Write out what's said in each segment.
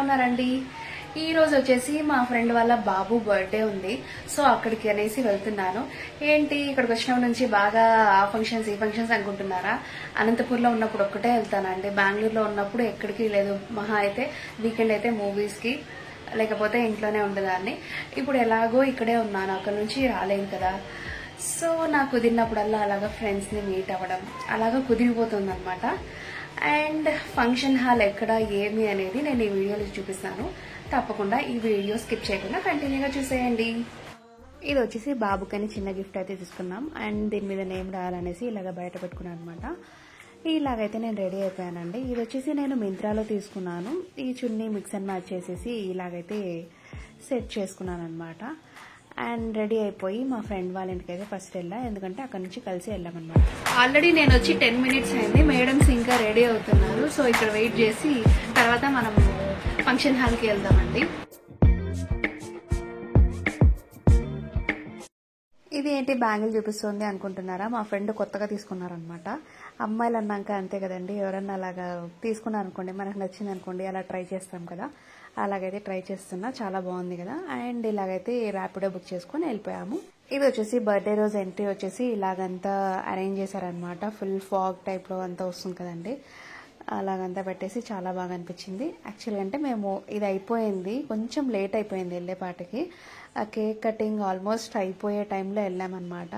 ఉన్నారండి? ఈ రోజు వచ్చేసి మా ఫ్రెండ్ వాళ్ళ బాబు బర్త్డే ఉంది. సో అక్కడికి అనేసి వెళ్తున్నాను. ఏంటి ఇక్కడికి వచ్చినప్పటి నుంచి బాగా ఆ ఫంక్షన్స్ ఈ ఫంక్షన్స్ అనుకుంటున్నారా? అనంతపూర్లో ఉన్నప్పుడు ఒక్కటే వెళ్తానండి. బెంగళూరులో ఉన్నప్పుడు ఎక్కడికి లేదు. మహా అయితే వీకెండ్ అయితే మూవీస్ కి, లేకపోతే ఇంట్లోనే ఉండేదాన్ని. ఇప్పుడు ఎలాగో ఇక్కడే ఉన్నాను, అక్కడ నుంచి రాలేను కదా. సో నాకు కుదిరినప్పుడల్లా అలాగా ఫ్రెండ్స్ని మీట్ అవ్వడం అలాగా కుదిరిపోతుంది అనమాట. అండ్ ఫంక్షన్ హాల్ ఎక్కడ ఏమి అనేది నేను ఈ వీడియోలో చూపిస్తాను. తప్పకుండా ఈ వీడియో స్కిప్ చేయకుండా కంటిన్యూగా చూసేయండి. ఇది వచ్చేసి బాబుకని చిన్న గిఫ్ట్ అయితే తీసుకున్నాం. అండ్ దీని మీద నేమ్ రాయాలనేసి ఇలాగ బయట పెట్టుకున్నాను అనమాట. ఇలాగైతే నేను రెడీ అయిపోయానండి. ఇది వచ్చేసి నేను మింత్రాలో తీసుకున్నాను. ఈ చున్నీ మిక్స్ అండ్ మ్యాచ్ చేసేసి ఇలాగైతే సెట్ చేసుకున్నాను అనమాట. అండ్ రెడీ అయిపోయి మా ఫ్రెండ్ వాళ్ళ ఇంటికి అయితే ఫస్ట్ వెళ్ళా, ఎందుకంటే అక్కడ నుంచి కలిసి వెళ్ళామన్నమాట. ఆల్రెడీ నేను వచ్చి 10 minutes అయింది. మేడమ్స్ ఇంకా రెడీ అవుతున్నారు. సో ఇక్కడ వెయిట్ చేసి తర్వాత మనం ఫంక్షన్ హాల్కి వెళ్దామండి. ఇది ఏంటి బ్యాంగిల్ చూపిస్తుంది అనుకుంటున్నారా? మా ఫ్రెండ్ కొత్తగా తీసుకున్నారనమాట. అమ్మాయిలు అన్నాక అంతే కదండి, ఎవరన్నా అలాగా తీసుకున్నారనుకోండి, మనకు నచ్చింది అనుకోండి, అలా ట్రై చేస్తాం కదా. అలాగైతే ట్రై చేస్తున్నా, చాలా బాగుంది కదా. అండ్ ఇలాగైతే ర్యాపిడో బుక్ చేసుకుని వెళ్ళిపోయాము. ఇది వచ్చేసి బర్త్డే రోజు ఎంట్రీ వచ్చేసి ఇలాగంతా అరేంజ్ చేశారనమాట. ఫుల్ ఫాగ్ టైప్లో అంతా వస్తుంది కదండి, అలాగంతా పెట్టేసి చాలా బాగా అనిపించింది. యాక్చువల్గా అంటే మేము ఇది అయిపోయింది, కొంచెం లేట్ అయిపోయింది వెళ్ళేపాటికి. ఆ కేక్ కటింగ్ ఆల్మోస్ట్ అయిపోయే టైంలో వెళ్ళామన్నమాట.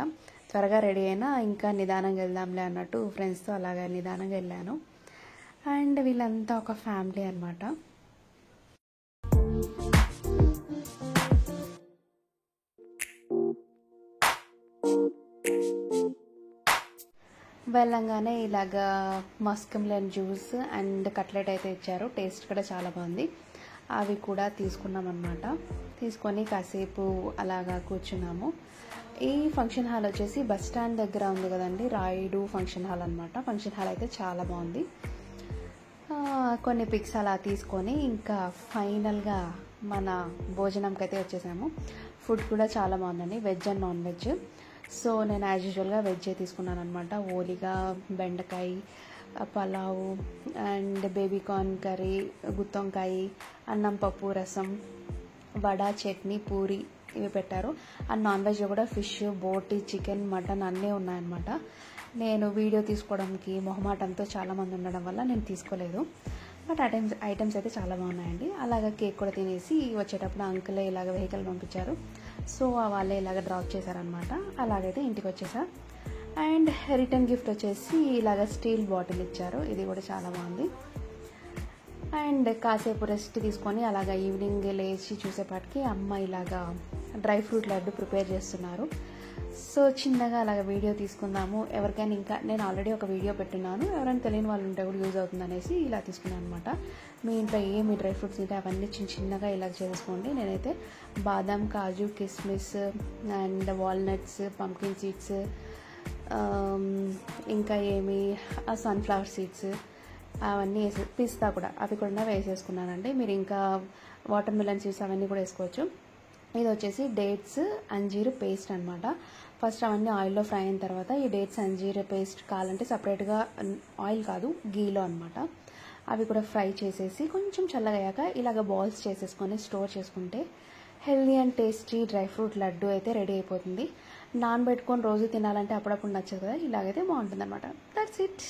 త్వరగా రెడీ అయినా ఇంకా నిదానంగా వెళ్దాంలే అన్నట్టు ఫ్రెండ్స్తో అలాగా నిదానంగా వెళ్ళాను. అండ్ వీళ్ళంతా ఒక ఫ్యామిలీ అనమాట. వెళ్ళంగానే ఇలాగా Musk melon juice and cutlet అయితే ఇచ్చారు. టేస్ట్ కూడా చాలా బాగుంది. అవి కూడా తీసుకున్నాం అనమాట. తీసుకొని కాసేపు అలాగా కూర్చున్నాము. ఈ ఫంక్షన్ హాల్ వచ్చేసి బస్ స్టాండ్ దగ్గర ఉంది కదండి, రాయుడు ఫంక్షన్ హాల్ అనమాట. ఫంక్షన్ హాల్ అయితే చాలా బాగుంది. కొన్ని పిక్స్ అలా తీసుకొని ఇంకా ఫైనల్గా మన భోజనంకి అయితే వచ్చేసాము. ఫుడ్ కూడా చాలా బాగుందండి, veg and non veg. So నేను యాజ్ యూజువల్గా వెజ్జే తీసుకున్నాను అనమాట. ఓలిగా, బెండకాయ, పలావు అండ్ బేబీకార్న్ కర్రీ, గుత్తొంకాయ, అన్నం, పప్పు, రసం, వడ, చట్నీ, పూరి ఇవి పెట్టారు. అండ్ నాన్ వెజ్లో కూడా ఫిష్, బోటి, చికెన్, మటన్ అన్నీ ఉన్నాయన్నమాట. నేను వీడియో తీసుకోవడానికి మొహమాటంతో చాలామంది ఉండడం వల్ల నేను తీసుకోలేదు. బట్ ఐటమ్స్ అయితే చాలా బాగున్నాయండి. అలాగే కేక్ కూడా తినేసి వచ్చేటప్పుడు అంకులే ఇలాగ వెహికల్ పంపించారు. సో వాళ్ళే ఇలాగ డ్రాప్ చేశారనమాట. అలాగైతే ఇంటికి వచ్చేసా. అండ్ రిటర్న్ గిఫ్ట్ వచ్చేసి ఇలాగ స్టీల్ బాటిల్ ఇచ్చారు. ఇది కూడా చాలా బాగుంది. అండ్ కాసేపు రెస్ట్ తీసుకొని అలాగా ఈవినింగ్ లేచి చూసేపాటికి అమ్మ ఇలాగా డ్రై ఫ్రూట్ లడ్డు ప్రిపేర్ చేస్తున్నారు. సో చిన్నగా అలాగ వీడియో తీసుకుందాము. ఎవరికైనా ఇంకా నేను ఆల్రెడీ ఒక వీడియో పెట్టున్నాను, ఎవరైనా తెలియని వాళ్ళు ఉంటే కూడా యూజ్ అవుతుంది అనేసి ఇలా తీసుకున్నాను అనమాట. మీ ఇంట్లో ఏమి డ్రై ఫ్రూట్స్ ఉంటే అవన్నీ చిన్నగా ఇలా చేసుకోండి. నేనైతే బాదం, కాజు, కిస్మిస్ అండ్ వాల్నట్స్, పంకిన్ సీడ్స్, ఇంకా ఏమి సన్ఫ్లవర్ సీడ్స్ అవన్నీ వేసి, పిస్తా కూడా అవి కూడా వేసేసుకున్నానండి. మీరు ఇంకా వాటర్ మిలన్ సీడ్స్ అవన్నీ కూడా వేసుకోవచ్చు. ఇది వచ్చేసి డేట్స్ అంజీర్ పేస్ట్ అనమాట. ఫస్ట్ అవన్నీ ఆయిల్లో ఫ్రై అయిన తర్వాత ఈ డేట్స్ అంజీర్ పేస్ట్ కావాలంటే సపరేట్గా, ఆయిల్ కాదు గీలో అనమాట, అవి కూడా ఫ్రై చేసేసి కొంచెం చల్లగయ్యాక ఇలాగ బాల్స్ చేసేసుకొని స్టోర్ చేసుకుంటే healthy and tasty dry fruit laddu అయితే రెడీ అయిపోతుంది. నానబెట్టుకొని రోజు తినాలంటే అప్పుడప్పుడు నచ్చదు కదా, ఇలాగైతే బాగుంటుంది అనమాట. That's it.